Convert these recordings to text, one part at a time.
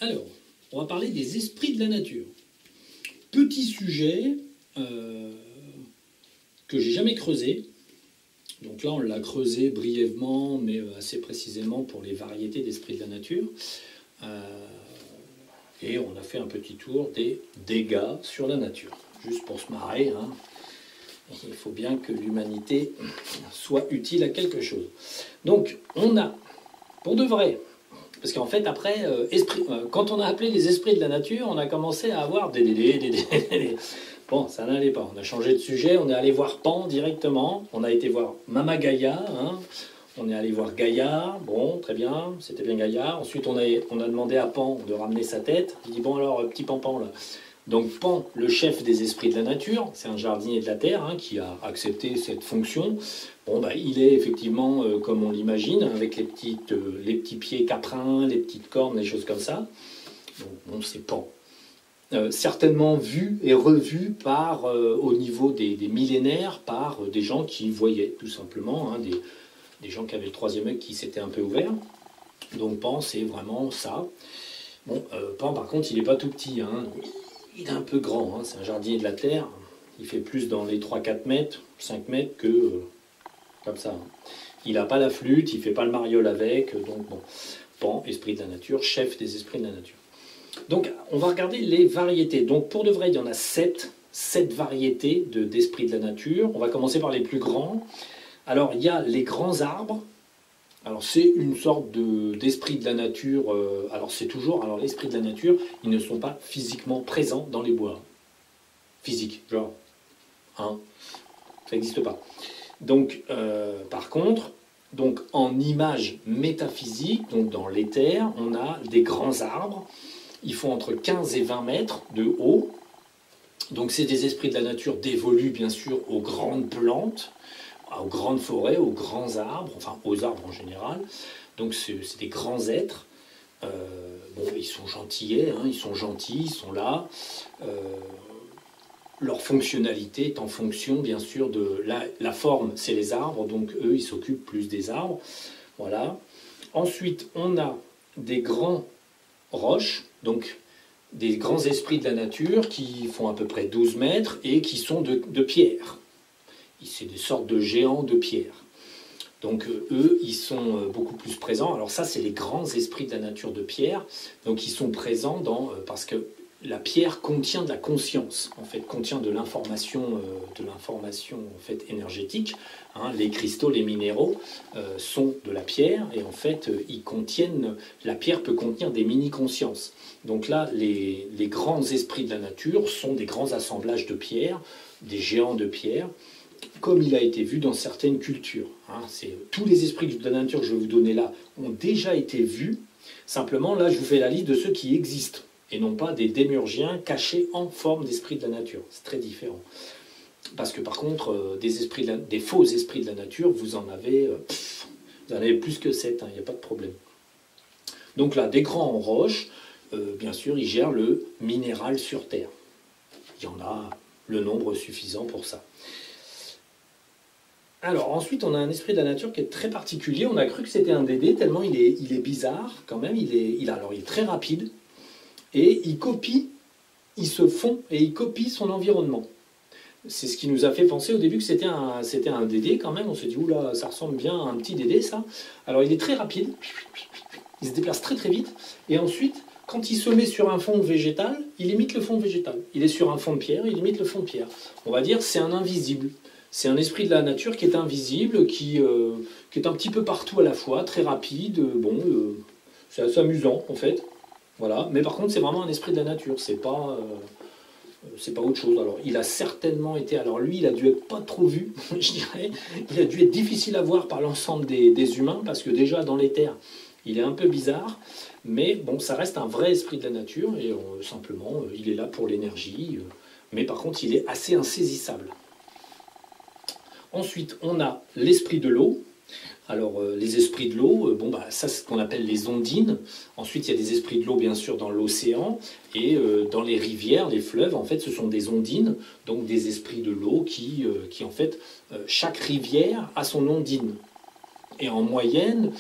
Alors, on va parler des esprits de la nature. Petit sujet que j'ai jamais creusé. Donc là, on l'a creusé brièvement, mais assez précisément pour les variétés d'esprits de la nature. Et on a fait un petit tour des dégâts sur la nature. Juste pour se marrer, hein. Il faut bien que l'humanité soit utile à quelque chose. Donc, on a, pour de vrai, parce qu'en fait, après, quand on a appelé les esprits de la nature, on a commencé à avoir des. Bon, ça n'allait pas. On a changé de sujet, on est allé voir Pan directement. On a été voir Mama Gaïa, hein. On est allé voir Gaïa, bon, très bien, c'était bien Gaïa. Ensuite, on a demandé à Pan de ramener sa tête. Il dit, bon alors, petit Pan là. Donc Pan, le chef des esprits de la nature, c'est un jardinier de la terre, hein, qui a accepté cette fonction. Bon, bah, il est effectivement comme on l'imagine, avec les petits pieds caprins, les petites cornes, les choses comme ça. Donc bon, c'est Pan. Certainement vu et revu au niveau des millénaires par des gens qui voyaient tout simplement, hein, des gens qui avaient le troisième œil qui s'était un peu ouvert. Donc Pan, c'est vraiment ça. Bon, Pan, par contre, il n'est pas tout petit, hein. Il est un peu grand, hein. C'est un jardinier de la terre. Il fait plus dans les 3-4 mètres, 5 mètres que comme ça. Il n'a pas la flûte, il ne fait pas le mariole avec. Donc bon, Pan, esprit de la nature, chef des esprits de la nature. Donc on va regarder les variétés. Donc pour de vrai, il y en a 7 variétés d'esprits de la nature. On va commencer par les plus grands. Alors il y a les grands arbres. Alors c'est une sorte d'esprit de la nature. Alors c'est toujours, alors l'esprit de la nature, ils ne sont pas physiquement présents dans les bois. Physique, genre, hein, ça n'existe pas. Donc par contre, donc en image métaphysique, donc dans l'éther, on a des grands arbres. Ils font entre 15 et 20 mètres de haut. Donc c'est des esprits de la nature dévolus bien sûr aux grandes plantes, aux grandes forêts, aux grands arbres, enfin aux arbres en général. Donc c'est des grands êtres. Bon, ils sont gentillets, hein, ils sont gentils, ils sont là. Leur fonctionnalité est en fonction bien sûr de la forme, c'est les arbres, donc eux ils s'occupent plus des arbres. Voilà. Ensuite on a des grands roches, donc des grands esprits de la nature qui font à peu près 12 mètres et qui sont de pierre. C'est des sortes de géants de pierre. Donc eux, ils sont beaucoup plus présents. Alors ça, c'est les grands esprits de la nature de pierre. Donc ils sont présents parce que la pierre contient de la conscience, en fait, contient de l'information en fait, énergétique. Hein, les cristaux, les minéraux sont de la pierre et en fait, la pierre peut contenir des mini-consciences. Donc là, les grands esprits de la nature sont des grands assemblages de pierre, des géants de pierre, comme il a été vu dans certaines cultures. Hein, tous les esprits de la nature que je vais vous donner là ont déjà été vus. Simplement, là, je vous fais la liste de ceux qui existent, et non pas des démurgiens cachés en forme d'esprits de la nature. C'est très différent. Parce que par contre, des faux esprits de la nature, vous en avez plus que 7, il n'y a pas de problème. Donc là, des grands en roche, bien sûr, ils gèrent le minéral sur Terre. Il y en a le nombre suffisant pour ça. Alors ensuite, on a un esprit de la nature qui est très particulier. On a cru que c'était un Dédé, tellement il est bizarre quand même. Il est très rapide et il se fond et il copie son environnement. C'est ce qui nous a fait penser au début que c'était un Dédé quand même. On se dit, oula, ça ressemble bien à un petit Dédé ça. Alors il est très rapide, il se déplace très très vite et ensuite, quand il se met sur un fond végétal, il imite le fond végétal. Il est sur un fond de pierre, il imite le fond de pierre. On va dire c'est un invisible. C'est un esprit de la nature qui est invisible, qui est un petit peu partout à la fois, très rapide. C'est assez amusant en fait. Voilà. Mais par contre, c'est vraiment un esprit de la nature. C'est pas autre chose. Alors, il a certainement été. Alors lui, il a dû être pas trop vu, je dirais. Il a dû être difficile à voir par l'ensemble des humains parce que déjà dans les terres, il est un peu bizarre. Mais bon, ça reste un vrai esprit de la nature et simplement, il est là pour l'énergie. Mais par contre, il est assez insaisissable. Ensuite, on a l'esprit de l'eau. Alors, les esprits de l'eau, ça c'est ce qu'on appelle les ondines. Ensuite, il y a des esprits de l'eau, bien sûr, dans l'océan. Et dans les rivières, les fleuves, en fait, ce sont des ondines, donc des esprits de l'eau qui en fait, chaque rivière a son ondine. Et en moyenne,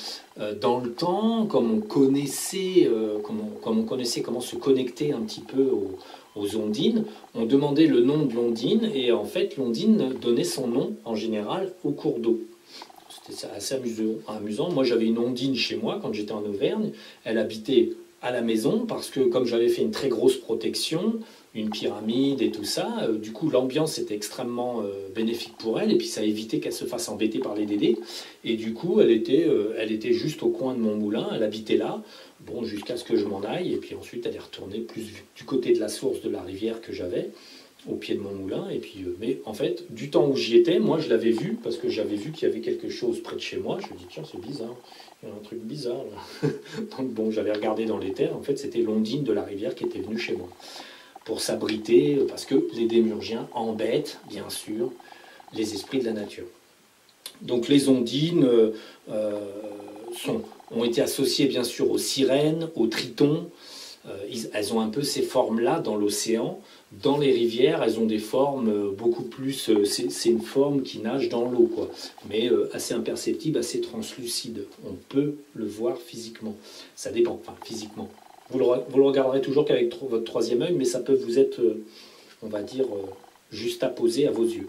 dans le temps, comme on comme on connaissait comment se connecter un petit peu aux ondines, on demandait le nom de l'ondine, et en fait l'ondine donnait son nom en général au cours d'eau. C'était assez amusant. Moi j'avais une ondine chez moi quand j'étais en Auvergne, elle habitait à la maison parce que comme j'avais fait une très grosse protection, une pyramide et tout ça, du coup l'ambiance était extrêmement bénéfique pour elle, et puis ça évitait qu'elle se fasse embêter par les dédés, et du coup elle était juste au coin de mon moulin, elle habitait là, bon, jusqu'à ce que je m'en aille, et puis ensuite elle est retournée plus du côté de la source de la rivière que j'avais, au pied de mon moulin, et puis, mais en fait, du temps où j'y étais, moi je l'avais vue, parce que j'avais vu qu'il y avait quelque chose près de chez moi, je me dis tiens c'est bizarre, il y a un truc bizarre là. Donc bon, j'avais regardé dans les terres, en fait c'était l'ondine de la rivière qui était venue chez moi, pour s'abriter, parce que les démurgiens embêtent, bien sûr, les esprits de la nature. Donc les ondines ont été associées, bien sûr, aux sirènes, aux tritons. Elles ont un peu ces formes-là dans l'océan. Dans les rivières, elles ont des formes beaucoup plus... c'est une forme qui nage dans l'eau, quoi. Mais assez imperceptible, assez translucide. On peut le voir physiquement. Ça dépend, enfin, physiquement. Vous le regarderez toujours qu'avec votre troisième œil, mais ça peut vous être, on va dire, juxtaposé à vos yeux.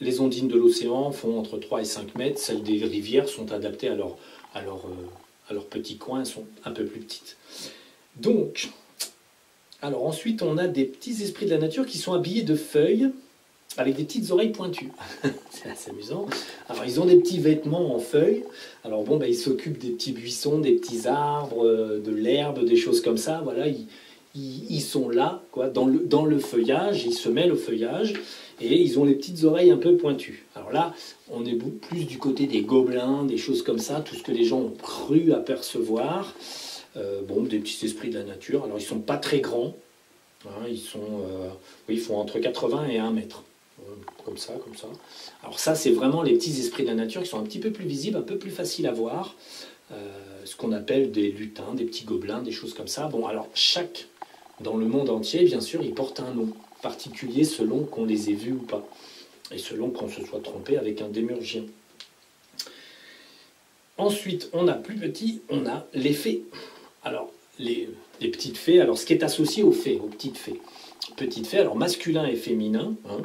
Les ondines de l'océan font entre 3 et 5 mètres. Celles des rivières sont adaptées à leur petit coin, elles sont un peu plus petites. Donc, alors ensuite, on a des petits esprits de la nature qui sont habillés de feuilles, avec des petites oreilles pointues. C'est assez amusant. Alors, ils ont des petits vêtements en feuilles. Alors bon, ils s'occupent des petits buissons, des petits arbres, de l'herbe, des choses comme ça. Voilà, ils sont là, quoi, dans le feuillage, ils se mêlent au feuillage, et ils ont les petites oreilles un peu pointues. Alors là, on est plus du côté des gobelins, des choses comme ça, tout ce que les gens ont cru apercevoir. Des petits esprits de la nature. Alors, ils ne sont pas très grands. Hein, ils font entre 80 et 1 mètre. Comme ça. Alors ça, c'est vraiment les petits esprits de la nature qui sont un petit peu plus visibles, un peu plus faciles à voir. Ce qu'on appelle des lutins, des petits gobelins, des choses comme ça. Bon, alors dans le monde entier, bien sûr, ils portent un nom particulier selon qu'on les ait vus ou pas. Et selon qu'on se soit trompé avec un démurgien. Ensuite, on a plus petit, on a les fées. Alors, les petites fées, alors ce qui est associé aux fées, aux petites fées. Petites fées, alors masculin et féminin. Hein.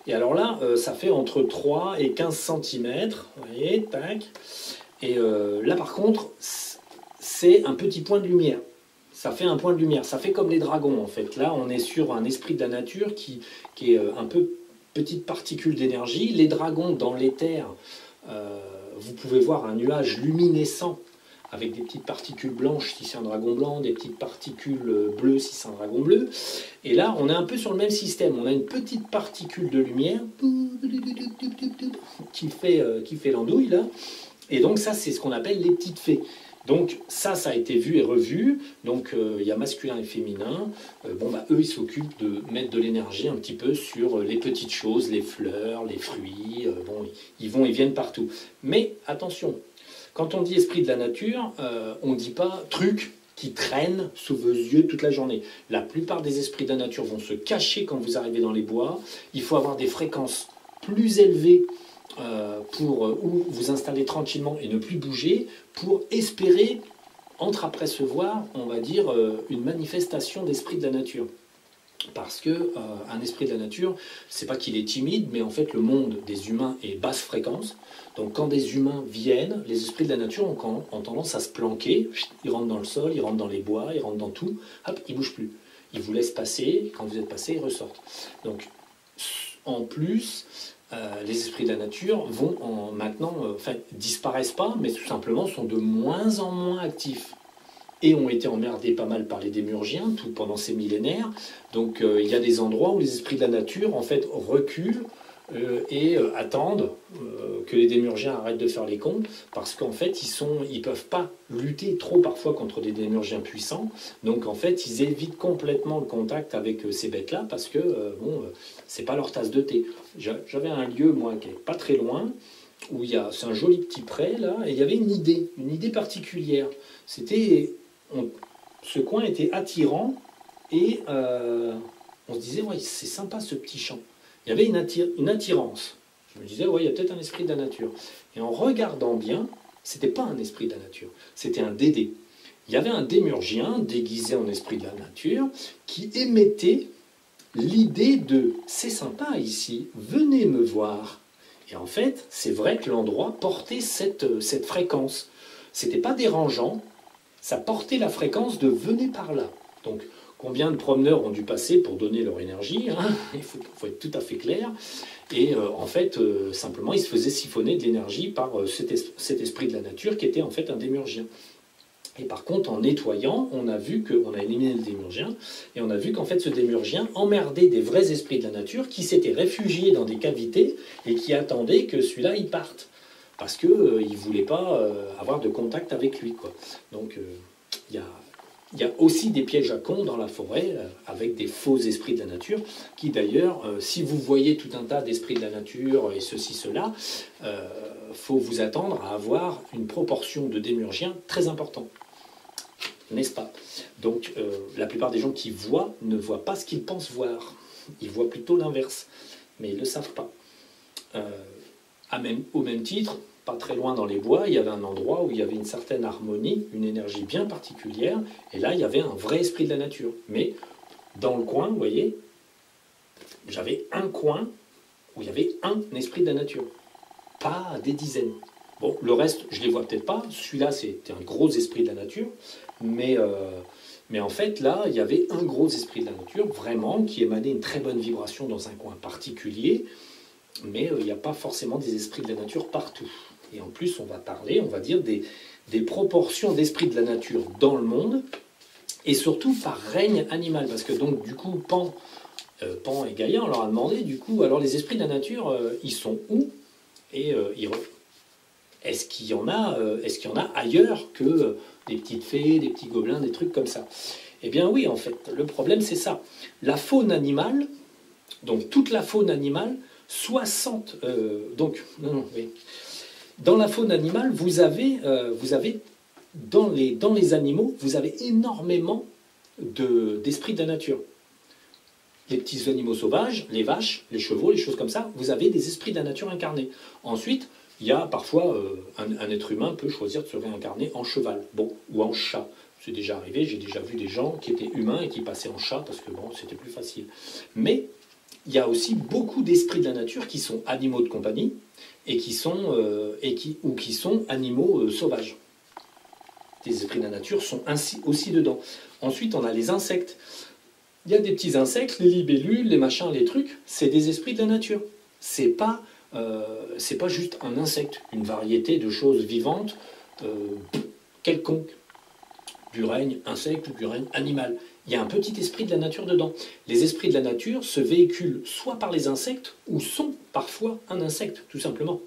Et alors là, ça fait entre 3 et 15 cm. Vous voyez, tac. Et là, par contre, c'est un petit point de lumière. Ça fait un point de lumière. Ça fait comme les dragons, en fait. Là, on est sur un esprit de la nature qui est un peu petite particule d'énergie. Les dragons, dans l'éther, vous pouvez voir un nuage luminescent avec des petites particules blanches si c'est un dragon blanc, des petites particules bleues si c'est un dragon bleu. Et là, on est un peu sur le même système. On a une petite particule de lumière qui fait l'andouille, là. Et donc ça, c'est ce qu'on appelle les petites fées. Donc ça a été vu et revu. Donc il y a masculin et féminin. Eux, ils s'occupent de mettre de l'énergie un petit peu sur les petites choses, les fleurs, les fruits. Ils viennent partout. Mais attention, quand on dit esprit de la nature, on ne dit pas truc qui traîne sous vos yeux toute la journée. La plupart des esprits de la nature vont se cacher quand vous arrivez dans les bois. Il faut avoir des fréquences plus élevées pour vous installer tranquillement et ne plus bouger pour espérer entreapercevoir, on va dire, une manifestation d'esprit de la nature. Parce que un esprit de la nature, c'est pas qu'il est timide, mais en fait le monde des humains est basse fréquence. Donc quand des humains viennent, les esprits de la nature ont tendance à se planquer. Ils rentrent dans le sol, ils rentrent dans les bois, ils rentrent dans tout. Hop, ils bougent plus. Ils vous laissent passer. Quand vous êtes passé, ils ressortent. Donc en plus, les esprits de la nature vont disparaissent pas, mais tout simplement sont de moins en moins actifs. Et ont été emmerdés pas mal par les démurgiens tout pendant ces millénaires. Donc il y a des endroits où les esprits de la nature en fait reculent et attendent que les démurgiens arrêtent de faire les cons, parce qu'en fait ils peuvent pas lutter trop parfois contre des démurgiens puissants. Donc en fait ils évitent complètement le contact avec ces bêtes-là parce que c'est pas leur tasse de thé. J'avais un lieu moi qui est pas très loin où c'est un joli petit pré là, et il y avait une idée particulière. Ce coin était attirant et on se disait, ouais, c'est sympa ce petit champ. Il y avait une attirance. Je me disais, ouais, il y a peut-être un esprit de la nature. Et en regardant bien, c'était pas un esprit de la nature, c'était un dédé. il y avait un démurgien déguisé en esprit de la nature qui émettait l'idée de « c'est sympa ici, venez me voir ». Et en fait, c'est vrai que l'endroit portait cette fréquence. C'était pas dérangeant, ça portait la fréquence de « venez par là ». Donc, combien de promeneurs ont dû passer pour donner leur énergie, hein, il faut être tout à fait clair. Et en fait, simplement, ils se faisaient siphonner de l'énergie par cet esprit de la nature qui était en fait un démurgien. Et par contre, en nettoyant, on a vu qu'on a éliminé le démurgien, et on a vu qu'en fait, ce démurgien emmerdait des vrais esprits de la nature qui s'étaient réfugiés dans des cavités et qui attendaient que celui-là, il parte. Parce qu'ils ne voulaient pas avoir de contact avec lui, quoi. Donc, il y a aussi des pièges à cons dans la forêt, avec des faux esprits de la nature, qui d'ailleurs, si vous voyez tout un tas d'esprits de la nature et ceci, cela, faut vous attendre à avoir une proportion de démurgiens très importante. N'est-ce pas? Donc, la plupart des gens qui voient ne voient pas ce qu'ils pensent voir. Ils voient plutôt l'inverse, mais ils ne le savent pas. Au même titre, pas très loin dans les bois, il y avait un endroit où il y avait une certaine harmonie, une énergie bien particulière, et là, il y avait un vrai esprit de la nature. Mais dans le coin, vous voyez, j'avais un coin où il y avait un esprit de la nature, pas des dizaines. Bon, le reste, je ne les vois peut-être pas. Celui-là, c'était un gros esprit de la nature, mais en fait, là, il y avait un gros esprit de la nature, vraiment, qui émanait une très bonne vibration dans un coin particulier, mais il n'y a pas forcément des esprits de la nature partout. Et en plus, on va dire des proportions d'esprits de la nature dans le monde, et surtout par règne animal. Parce que donc, du coup, Pan et Gaïa, on leur a demandé, du coup, alors les esprits de la nature, ils sont où? Et est-ce qu'il y en a ailleurs que des petites fées, des petits gobelins, des trucs comme ça? Eh bien oui, en fait, le problème, c'est ça. La faune animale, donc toute la faune animale, 60... oui. Dans la faune animale, vous avez dans les animaux, vous avez énormément d'esprits de la nature. Les petits animaux sauvages, les vaches, les chevaux, les choses comme ça, vous avez des esprits de la nature incarnés. Ensuite, il y a parfois un être humain peut choisir de se réincarner en cheval, bon, ou en chat. C'est déjà arrivé, j'ai déjà vu des gens qui étaient humains et qui passaient en chat parce que bon, c'était plus facile. Mais il y a aussi beaucoup d'esprits de la nature qui sont animaux de compagnie et qui sont animaux sauvages. Les esprits de la nature sont ainsi aussi dedans. Ensuite, on a les insectes. Il y a des petits insectes, les libellules, les machins, les trucs, c'est des esprits de la nature. C'est pas juste un insecte, une variété de choses vivantes quelconque, du règne insecte ou du règne animal. Il y a un petit esprit de la nature dedans. Les esprits de la nature se véhiculent soit par les insectes ou sont parfois un insecte, tout simplement.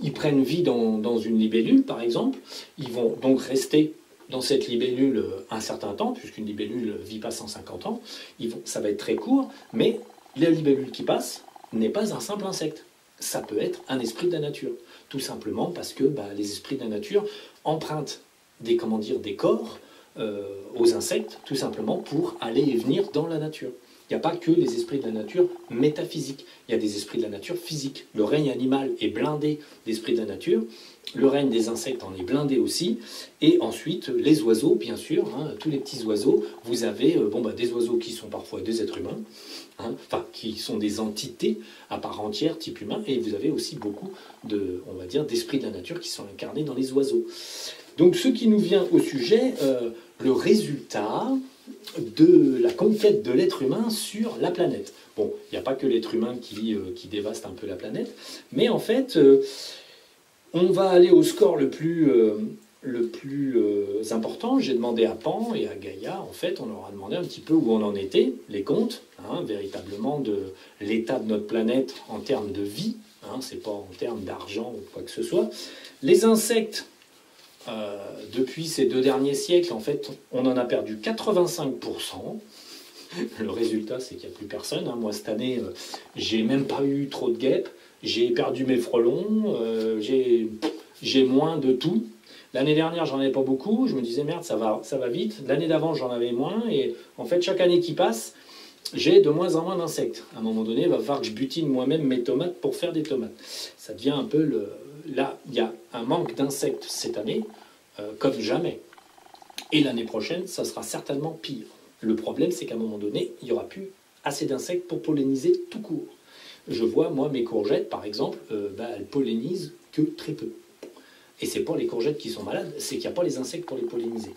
Ils prennent vie dans une libellule, par exemple. Ils vont donc rester dans cette libellule un certain temps, puisqu'une libellule ne vit pas 150 ans. Ça va être très court, mais la libellule qui passe n'est pas un simple insecte. Ça peut être un esprit de la nature. Tout simplement parce que les esprits de la nature empruntent des corps aux insectes, tout simplement pour aller et venir dans la nature. Il n'y a pas que les esprits de la nature métaphysiques, il y a des esprits de la nature physiques. Le règne animal est blindé d'esprits de la nature, le règne des insectes en est blindé aussi, et ensuite les oiseaux, bien sûr, tous les petits oiseaux, vous avez des oiseaux qui sont parfois des êtres humains, qui sont des entités à part entière, type humain, et vous avez aussi beaucoup d'esprits de la nature qui sont incarnés dans les oiseaux. Donc ce qui nous vient au sujet, le résultat de la conquête de l'être humain sur la planète. Bon, il n'y a pas que l'être humain qui dévaste un peu la planète, mais en fait, on va aller au score le plus important. J'ai demandé à Pan et à Gaïa, en fait, on leur a demandé un petit peu où on en était, les comptes, véritablement de l'état de notre planète en termes de vie, c'est pas en termes d'argent ou quoi que ce soit. Les insectes, depuis ces 2 derniers siècles, en fait, on en a perdu 85%. Le résultat, c'est qu'il n'y a plus personne. Moi, cette année, j'ai même pas eu trop de guêpes. J'ai perdu mes frelons. J'ai moins de tout. L'année dernière, j'en avais pas beaucoup. Je me disais, merde, ça va vite. L'année d'avant, j'en avais moins. Et en fait, chaque année qui passe, j'ai de moins en moins d'insectes. À un moment donné, il va falloir que je butine moi-même mes tomates pour faire des tomates. Ça devient un peu Là, il y a un manque d'insectes cette année, comme jamais. Et l'année prochaine, ça sera certainement pire. Le problème, c'est qu'à un moment donné, il n'y aura plus assez d'insectes pour polliniser tout court. Je vois, moi, mes courgettes, par exemple, elles pollinisent que très peu. Et c'est pas les courgettes qui sont malades, c'est qu'il n'y a pas les insectes pour les polliniser.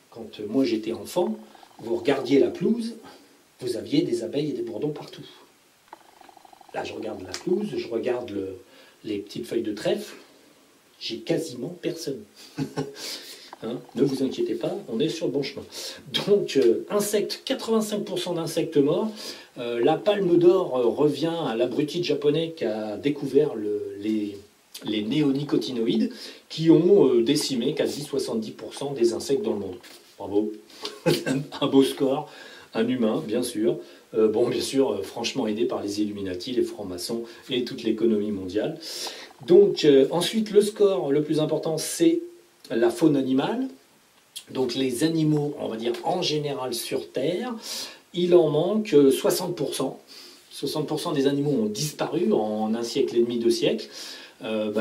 Quand moi j'étais enfant, vous regardiez la pelouse, vous aviez des abeilles et des bourdons partout. Là, je regarde la pelouse, je regarde les petites feuilles de trèfle, j'ai quasiment personne. Hein, ne vous inquiétez pas, on est sur le bon chemin. Donc, insectes, 85% d'insectes morts. La palme d'or revient à l'abruti japonais qui a découvert les néonicotinoïdes qui ont décimé quasi 70% des insectes dans le monde. Bravo, un beau score, un humain, bien sûr. Bien sûr, franchement aidé par les Illuminati, les francs-maçons et toute l'économie mondiale. Donc, ensuite, le score le plus important, c'est la faune animale. Donc, les animaux, on va dire en général sur Terre, il en manque 60%. 60% des animaux ont disparu en un siècle et demi, 2 siècles.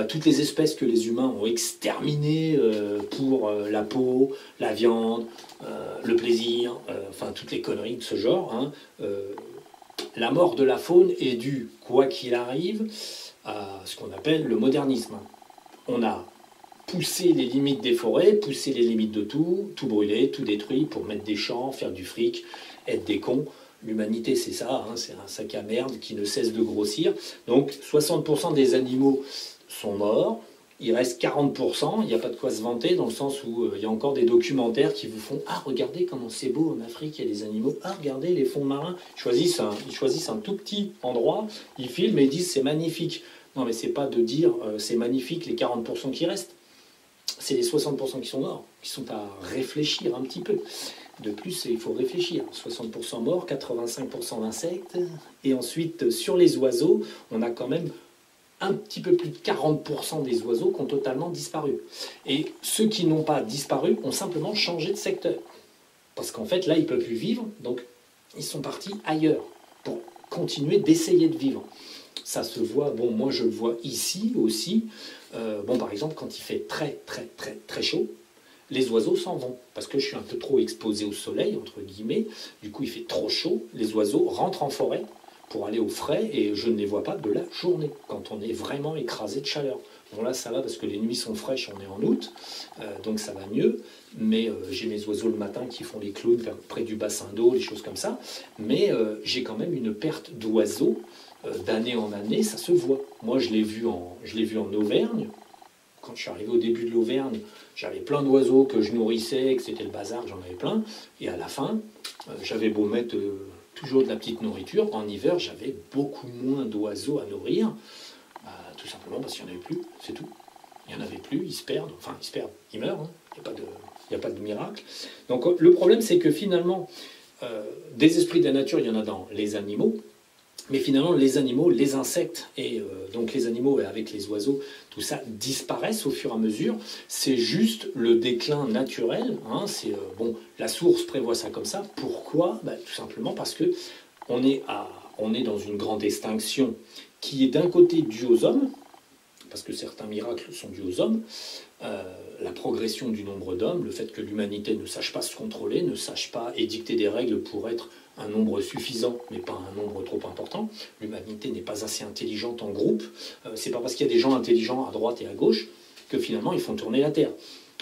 Toutes les espèces que les humains ont exterminées pour la peau, la viande, le plaisir, toutes les conneries de ce genre. Hein, la mort de la faune est due, quoi qu'il arrive, à ce qu'on appelle le modernisme. On a poussé les limites des forêts, poussé les limites de tout brûler, tout détruit pour mettre des champs, faire du fric, être des cons. L'humanité, c'est ça, hein, c'est un sac à merde qui ne cesse de grossir. Donc 60% des animaux sont morts, il reste 40%, il n'y a pas de quoi se vanter, dans le sens où il y a encore des documentaires qui vous font « Ah, regardez comment c'est beau en Afrique, il y a des animaux. Ah, regardez les fonds marins. » Ils choisissent un tout petit endroit, ils filment et ils disent « C'est magnifique. » Non, mais c'est pas de dire c'est magnifique les 40% qui restent. C'est les 60% qui sont morts, qui sont à réfléchir un petit peu. De plus, il faut réfléchir. 60% morts, 85% d'insectes. Et ensuite, sur les oiseaux, on a quand même un petit peu plus de 40% des oiseaux qui ont totalement disparu. Et ceux qui n'ont pas disparu ont simplement changé de secteur. Parce qu'en fait, là, ils ne peuvent plus vivre, donc ils sont partis ailleurs pour continuer d'essayer de vivre. Ça se voit, moi je le vois ici aussi. Par exemple, quand il fait très très très très chaud, les oiseaux s'en vont, parce que je suis un peu trop exposé au soleil, entre guillemets. Du coup, il fait trop chaud, les oiseaux rentrent en forêt pour aller au frais, et je ne les vois pas de la journée, quand on est vraiment écrasé de chaleur. Bon là, ça va, parce que les nuits sont fraîches, on est en août, donc ça va mieux. Mais j'ai mes oiseaux le matin qui font les clowns près du bassin d'eau, les choses comme ça. Mais j'ai quand même une perte d'oiseaux d'année en année, ça se voit. Moi, je l'ai vu en Auvergne. Quand je suis arrivé au début de l'Auvergne, j'avais plein d'oiseaux que je nourrissais, que c'était le bazar, j'en avais plein. Et à la fin, j'avais beau mettre toujours de la petite nourriture, en hiver, j'avais beaucoup moins d'oiseaux à nourrir, tout simplement parce qu'il n'y en avait plus, c'est tout. Il n'y en avait plus, ils se perdent, ils meurent, hein. Il n'y a pas de miracle. Donc le problème, c'est que finalement, des esprits de la nature, il y en a dans les animaux, mais finalement, les animaux, les insectes, et donc les animaux avec les oiseaux, tout ça disparaissent au fur et à mesure. C'est juste le déclin naturel. Hein, la source prévoit ça comme ça. Pourquoi ? Tout simplement parce que on est dans une grande extinction qui est d'un côté due aux hommes, parce que certains miracles sont dus aux hommes, la progression du nombre d'hommes, le fait que l'humanité ne sache pas se contrôler, ne sache pas édicter des règles pour être un nombre suffisant, mais pas un nombre trop important. L'humanité n'est pas assez intelligente en groupe. C'est pas parce qu'il y a des gens intelligents à droite et à gauche que finalement ils font tourner la Terre.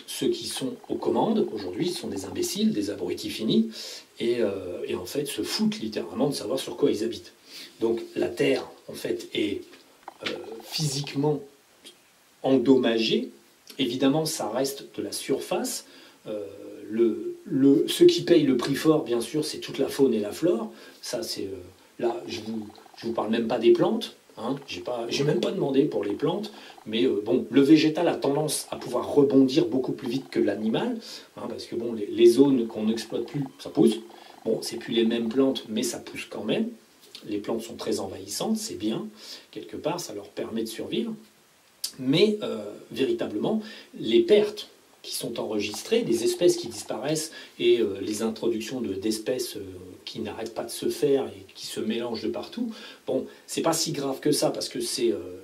Ceux qui sont aux commandes aujourd'hui sont des imbéciles, des abrutis finis, et en fait se foutent littéralement de savoir sur quoi ils habitent. Donc la Terre, en fait, est physiquement endommagée. Évidemment, ça reste de la surface. Ceux qui payent le prix fort, bien sûr, c'est toute la faune et la flore. Ça, c'est là, je vous parle même pas des plantes. Hein. J'ai même pas demandé pour les plantes, mais le végétal a tendance à pouvoir rebondir beaucoup plus vite que l'animal, hein, parce que les zones qu'on n'exploite plus, ça pousse. C'est plus les mêmes plantes, mais ça pousse quand même. Les plantes sont très envahissantes, c'est bien, quelque part, ça leur permet de survivre. Mais véritablement, les pertes qui sont enregistrées, les espèces qui disparaissent et les introductions d'espèces qui n'arrêtent pas de se faire et qui se mélangent de partout, c'est pas si grave que ça parce que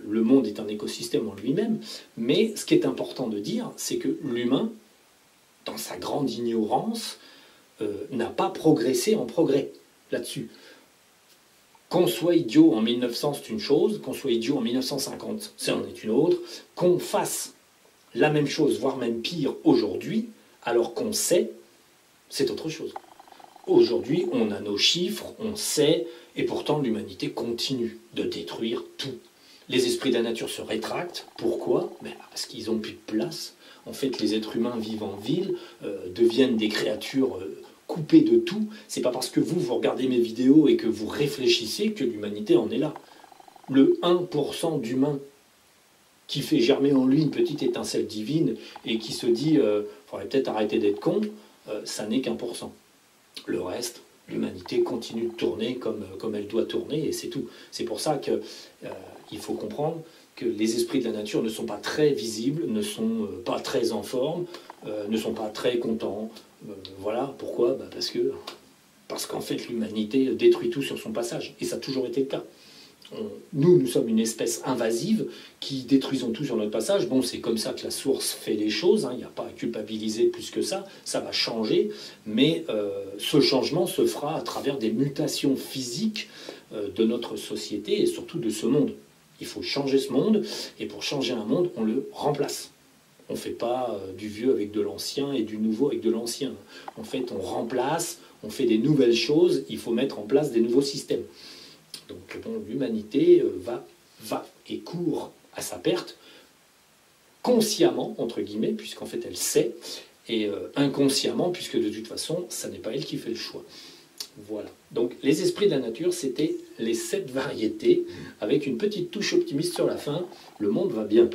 le monde est un écosystème en lui-même, mais ce qui est important de dire, c'est que l'humain dans sa grande ignorance, n'a pas progressé en progrès là-dessus. Qu'on soit idiot en 1900, c'est une chose, qu'on soit idiot en 1950, c'en est une autre. Qu'on fasse la même chose, voire même pire aujourd'hui, alors qu'on sait, c'est autre chose. Aujourd'hui, on a nos chiffres, on sait, et pourtant l'humanité continue de détruire tout. Les esprits de la nature se rétractent. Pourquoi? Parce qu'ils n'ont plus de place. En fait, les êtres humains vivent en ville, deviennent des créatures coupées de tout. C'est pas parce que vous regardez mes vidéos et que vous réfléchissez que l'humanité en est là. Le 1% d'humains qui fait germer en lui une petite étincelle divine et qui se dit faudrait peut-être arrêter d'être con, ça n'est qu'1%. Le reste, l'humanité continue de tourner comme elle doit tourner, et c'est tout. C'est pour ça qu'il faut comprendre que les esprits de la nature ne sont pas très visibles, ne sont pas très en forme, ne sont pas très contents. Voilà, pourquoi? Parce qu'en fait, l'humanité détruit tout sur son passage, et ça a toujours été le cas. Nous sommes une espèce invasive qui détruisons tout sur notre passage. Bon, c'est comme ça que la source fait les choses, hein. Il n'y a pas à culpabiliser plus que ça va changer, mais ce changement se fera à travers des mutations physiques de notre société et surtout de ce monde. Il faut changer ce monde, et pour changer un monde, on le remplace. On ne fait pas du vieux avec de l'ancien et du nouveau avec de l'ancien. En fait, on remplace, on fait des nouvelles choses, il faut mettre en place des nouveaux systèmes. Donc bon, l'humanité va et court à sa perte, consciemment, entre guillemets, puisqu'en fait elle sait, et inconsciemment, puisque de toute façon, ça n'est pas elle qui fait le choix. Voilà. Donc les esprits de la nature, c'était les 7 variétés, avec une petite touche optimiste sur la fin. Le monde va bien.